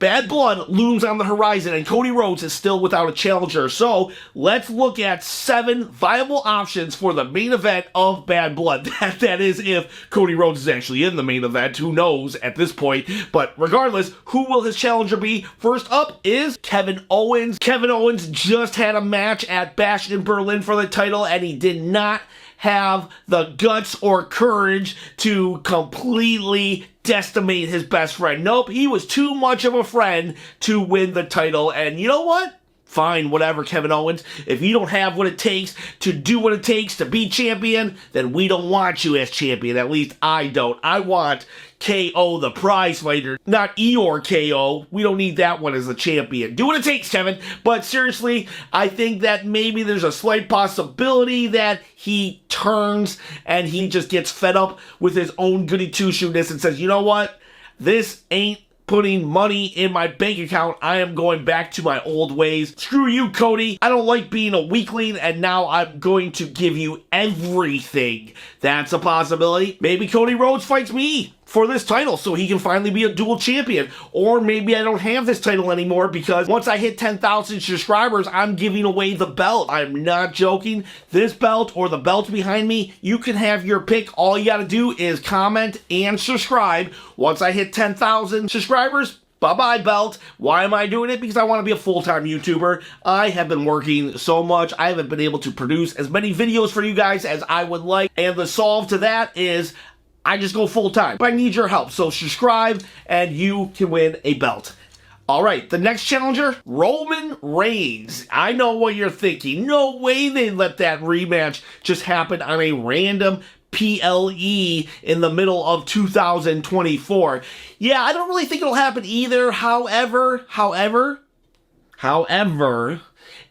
Bad Blood looms on the horizon, and Cody Rhodes is still without a challenger. So let's look at 7 viable options for the main event of Bad Blood. That is if Cody Rhodes is actually in the main event. Who knows at this point? But regardless, who will his challenger be? First up is Kevin Owens. Kevin Owens just had a match at Bash in Berlin for the title, and he did not have the guts or courage to completely decimate his best friend. Nope, he was too much of a friend to win the title. And you know what? Fine, whatever, Kevin Owens. If you don't have what it takes to do what it takes to be champion, then we don't want you as champion. At least I don't. I want KO, the prize fighter, not Eeyore KO. We don't need that one as the champion. Do what it takes, Kevin. But seriously, I think that maybe there's a slight possibility that he turns and he just gets fed up with his own goody two-shoeness and says, you know what? This ain't putting money in my bank account. I am going back to my old ways. Screw you, Cody. I don't like being a weakling, and now I'm going to give you everything. That's a possibility. Maybe Cody Rhodes fights me for this title so he can finally be a dual champion. Or maybe I don't have this title anymore because once I hit 10,000 subscribers, I'm giving away the belt. I'm not joking. This belt or the belt behind me, you can have your pick. All you gotta do is comment and subscribe. Once I hit 10,000 subscribers, bye-bye, belt. Why am I doing it? Because I want to be a full-time YouTuber. I have been working so much. I haven't been able to produce as many videos for you guys as I would like. And the solve to that is I just go full-time. But I need your help. So subscribe and you can win a belt. All right, the next challenger, Roman Reigns. I know what you're thinking. No way they let that rematch just happen on a random PLE in the middle of 2024. Yeah, I don't really think it'll happen either. However,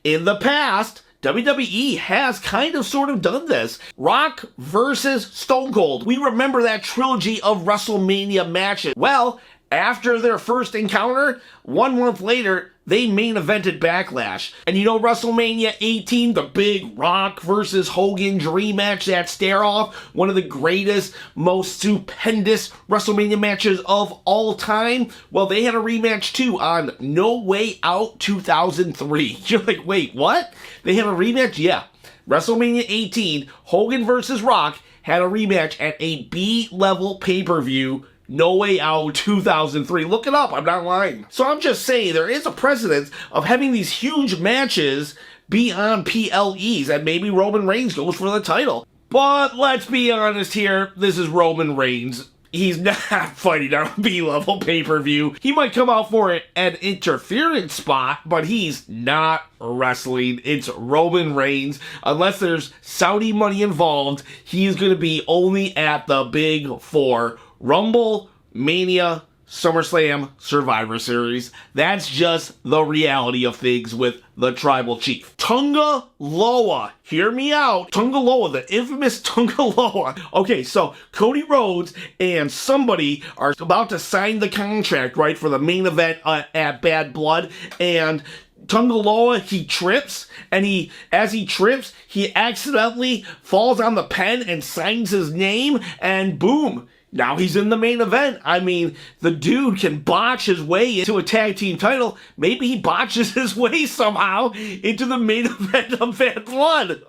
in the past, WWE has kind of sort of done this. Rock versus Stone Cold. We remember that trilogy of WrestleMania matches. Well, after their first encounter, 1 month later, they main evented Backlash. And you know WrestleMania 18, the big Rock versus Hogan dream match, that stare-off, one of the greatest, most stupendous WrestleMania matches of all time? Well, they had a rematch too on No Way Out 2003. You're like, wait, what? They had a rematch? Yeah. WrestleMania 18, Hogan versus Rock had a rematch at a B-level pay-per-view, No Way Out 2003. Look it up. I'm not lying. So I'm just saying there is a precedent of having these huge matches be on PLEs, and maybe Roman Reigns goes for the title. But let's be honest here. This is Roman Reigns. He's not fighting on a B-level pay-per-view. He might come out for an interference spot, but he's not wrestling. It's Roman Reigns. Unless there's Saudi money involved, he's going to be only at the big 4. Rumble, Mania, SummerSlam, Survivor Series. That's just the reality of things with the Tribal Chief. Tonga Loa. Hear me out. Tonga Loa, the infamous Tonga Loa. Okay, so Cody Rhodes and somebody are about to sign the contract, right, for the main event at Bad Blood, and Tonga Loa, he trips, and as he trips, he accidentally falls on the pen and signs his name, and boom, now he's in the main event. I mean, the dude can botch his way into a tag team title. Maybe he botches his way somehow into the main event of Bad Blood.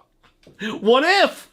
What if?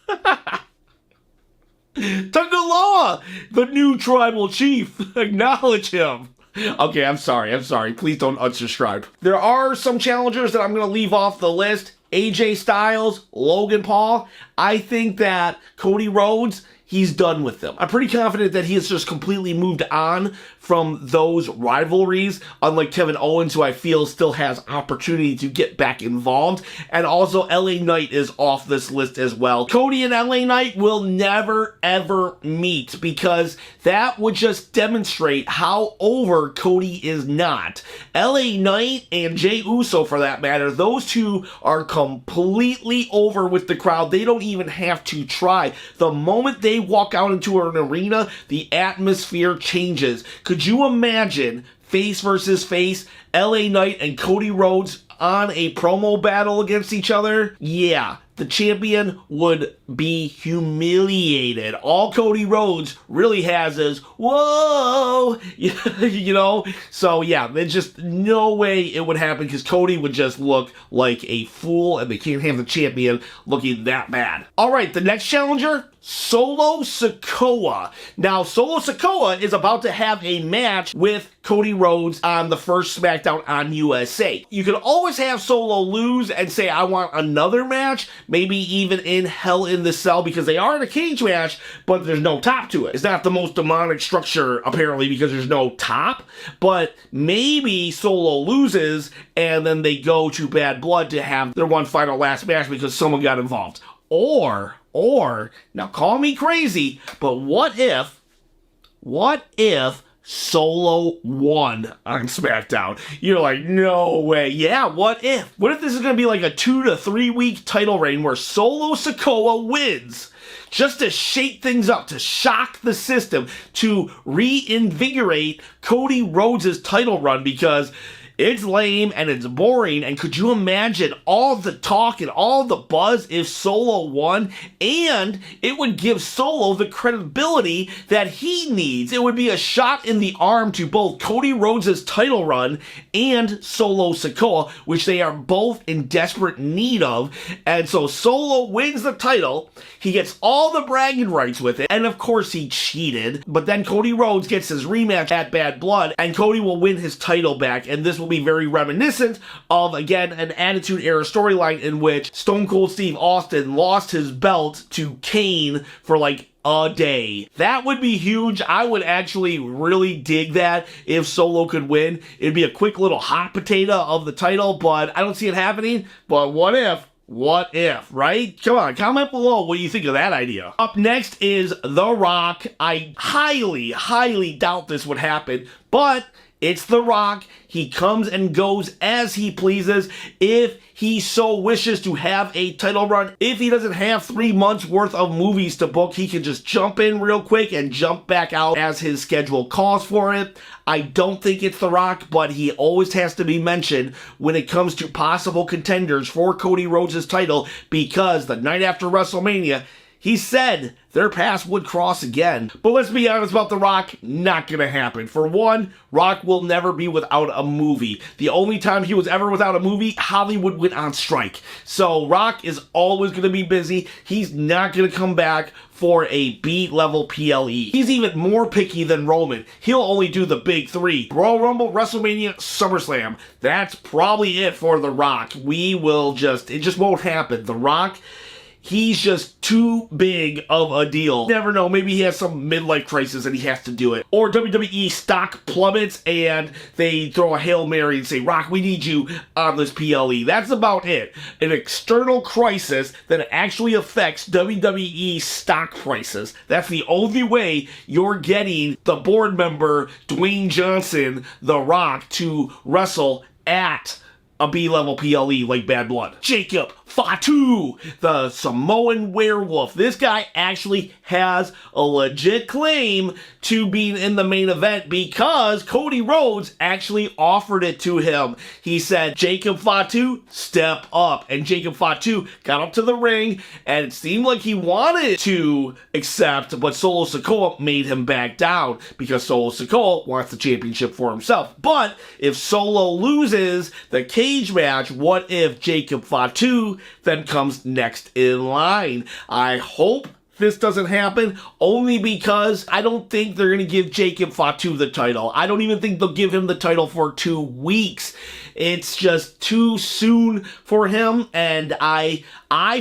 Tonga Loa, the new Tribal Chief. Acknowledge him. Okay, I'm sorry. Please don't unsubscribe. There are some challengers that I'm going to leave off the list. AJ Styles, Logan Paul. I think that Cody Rhodes, he's done with them. I'm pretty confident that he has just completely moved on from those rivalries, unlike Kevin Owens, who I feel still has opportunity to get back involved. And also, LA Knight is off this list as well. Cody and LA Knight will never, ever meet because that would just demonstrate how over Cody is not. LA Knight and Jey Uso, for that matter, those two are completely over with the crowd. They don't even have to try. The moment they walk out into an arena, the atmosphere changes. Could you imagine face versus face, LA Knight and Cody Rhodes on a promo battle against each other? Yeah, the champion would be humiliated. All Cody Rhodes really has is, whoa, you know? So yeah, there's just no way it would happen because Cody would just look like a fool and they can't have the champion looking that bad. All right, the next challenger, Solo Sikoa. Now, Solo Sikoa is about to have a match with Cody Rhodes on the first SmackDown on USA. You can always have Solo lose and say, I want another match, maybe even in Hell in the Cell, because they are in a cage match, but there's no top to it. It's not the most demonic structure, apparently, because there's no top, but maybe Solo loses, and then they go to Bad Blood to have their one final last match because someone got involved. Or, now call me crazy, but what if Solo won on SmackDown? You're like, no way. Yeah, what if? What if this is going to be like a 2 to 3 week title reign where Solo Sikoa wins? Just to shake things up, to shock the system, to reinvigorate Cody Rhodes' title run, because it's lame and it's boring. And could you imagine all the talk and all the buzz if Solo won? And it would give Solo the credibility that he needs. It would be a shot in the arm to both Cody Rhodes' title run and Solo Sikoa, which they are both in desperate need of. And so Solo wins the title. He gets all the bragging rights with it. And of course he cheated. But then Cody Rhodes gets his rematch at Bad Blood and Cody will win his title back. And this will be very reminiscent of, again, an Attitude Era storyline in which Stone Cold Steve Austin lost his belt to Kane for like a day. That would be huge. I would actually really dig that if Solo could win. It'd be a quick little hot potato of the title, but I don't see it happening. But what if? What if, right? Come on, comment below what you think of that idea. Up next is The Rock. I highly doubt this would happen, but it's The Rock. He comes and goes as he pleases. If he so wishes to have a title run, if he doesn't have 3 months worth of movies to book, he can just jump in real quick and jump back out as his schedule calls for it. I don't think it's The Rock, but he always has to be mentioned when it comes to possible contenders for Cody Rhodes' title, because the night after WrestleMania, he said their paths would cross again. But let's be honest about The Rock, not gonna happen. For one, Rock will never be without a movie. The only time he was ever without a movie, Hollywood went on strike. So Rock is always gonna be busy. He's not gonna come back for a B-level PLE. He's even more picky than Roman. He'll only do the big three: Royal Rumble, WrestleMania, SummerSlam. That's probably it for The Rock. It just won't happen. The Rock, he's just too big of a deal. Never know, maybe he has some midlife crisis and he has to do it. Or WWE stock plummets and they throw a Hail Mary and say, Rock, we need you on this PLE. That's about it. An external crisis that actually affects WWE stock prices. That's the only way you're getting the board member, Dwayne Johnson, The Rock, to wrestle at a B-level PLE like Bad Blood. Jacob Fatu, the Samoan werewolf. This guy actually has a legit claim to being in the main event because Cody Rhodes actually offered it to him. He said, Jacob Fatu, step up. And Jacob Fatu got up to the ring, and it seemed like he wanted to accept, but Solo Sikoa made him back down because Solo Sikoa wants the championship for himself. But if Solo loses the cage match, what if Jacob Fatu then comes next in line? I hope this doesn't happen, only because I don't think they're going to give Jacob Fatu the title. I don't even think they'll give him the title for 2 weeks. It's just too soon for him, and I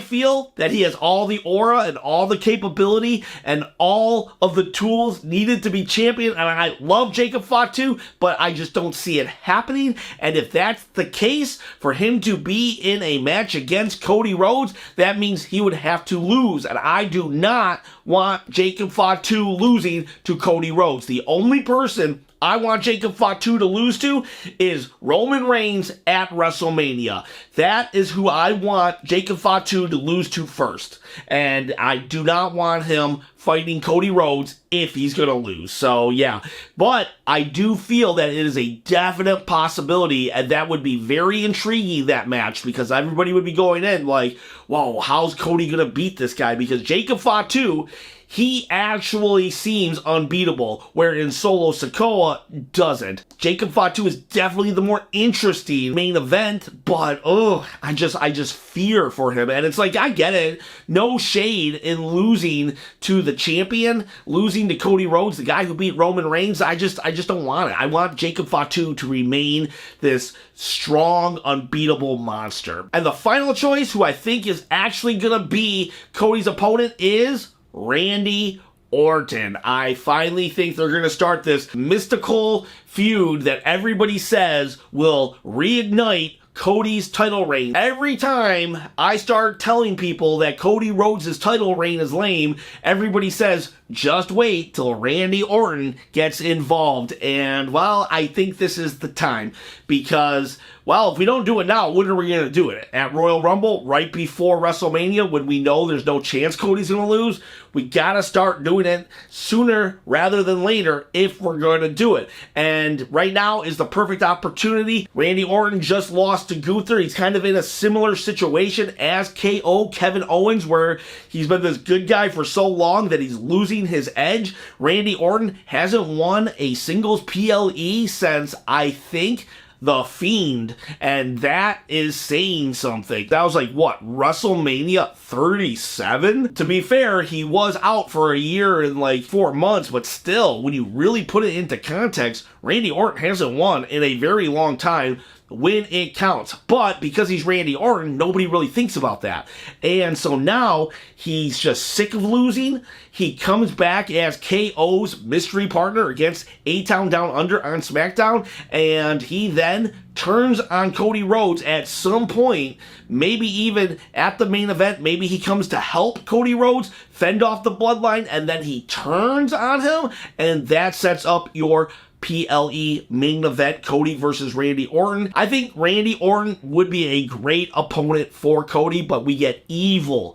feel that he has all the aura and all the capability and all of the tools needed to be champion, and I love Jacob Fatu, but I just don't see it happening. And if that's the case, for him to be in a match against Cody Rhodes, that means he would have to lose, and I do not want Jacob Fatu losing to Cody Rhodes. The only person I want Jacob Fatu to lose to is Roman Reigns at WrestleMania. That is who I want Jacob Fatu to lose to first. And I do not want him fighting Cody Rhodes if he's going to lose. So, yeah. But I do feel that it is a definite possibility, and that would be very intriguing, that match, because everybody would be going in like, whoa, how's Cody going to beat this guy? Because Jacob Fatu, he actually seems unbeatable, wherein Solo Sikoa doesn't. Jacob Fatu is definitely the more interesting main event, but I just fear for him. And it's like, I get it. No shade in losing to the champion, losing to Cody Rhodes, the guy who beat Roman Reigns. I just don't want it. I want Jacob Fatu to remain this strong, unbeatable monster. And the final choice, who I think is actually gonna be Cody's opponent, is Randy Orton. I finally think they're going to start this mystical feud that everybody says will reignite Cody's title reign. Every time I start telling people that Cody Rhodes' title reign is lame, everybody says, just wait till Randy Orton gets involved. And, well, I think this is the time. Because, well, if we don't do it now, when are we going to do it? At Royal Rumble, right before WrestleMania, when we know there's no chance Cody's going to lose? We got to start doing it sooner rather than later if we're going to do it. And right now is the perfect opportunity. Randy Orton just lost to Gunther. He's kind of in a similar situation as KO Kevin Owens, where he's been this good guy for so long that he's losing his edge. Randy Orton hasn't won a singles PLE since, I think, The Fiend, and that is saying something. That was like, what, WrestleMania 37? To be fair, he was out for a year and like 4 months, but still, when you really put it into context, Randy Orton hasn't won in a very long time when it counts. But because he's Randy Orton, nobody really thinks about that. And so now he's just sick of losing. He comes back as KO's mystery partner against A-Town Down Under on SmackDown, and he then turns on Cody Rhodes at some point, maybe even at the main event. Maybe he comes to help Cody Rhodes fend off the bloodline, and then he turns on him, and that sets up your PLE main event, Cody versus Randy Orton. I think Randy Orton would be a great opponent for Cody, but we get evil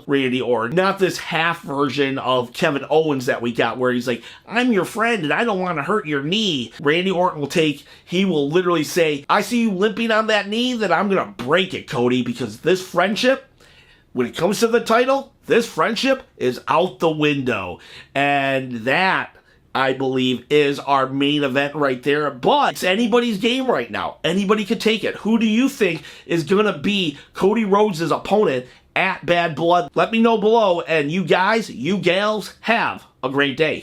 Randy Orton, not this half version of Kevin Owens that we got where he's like, I'm your friend and I don't want to hurt your knee. Randy Orton he will literally say, I see you limping on that knee, then I'm going to break it, Cody, because this friendship, when it comes to the title, this friendship is out the window. And that, I believe, is our main event right there. But it's anybody's game right now. Anybody could take it. Who do you think is going to be Cody Rhodes' opponent at Bad Blood? Let me know below. And you guys, you gals, have a great day.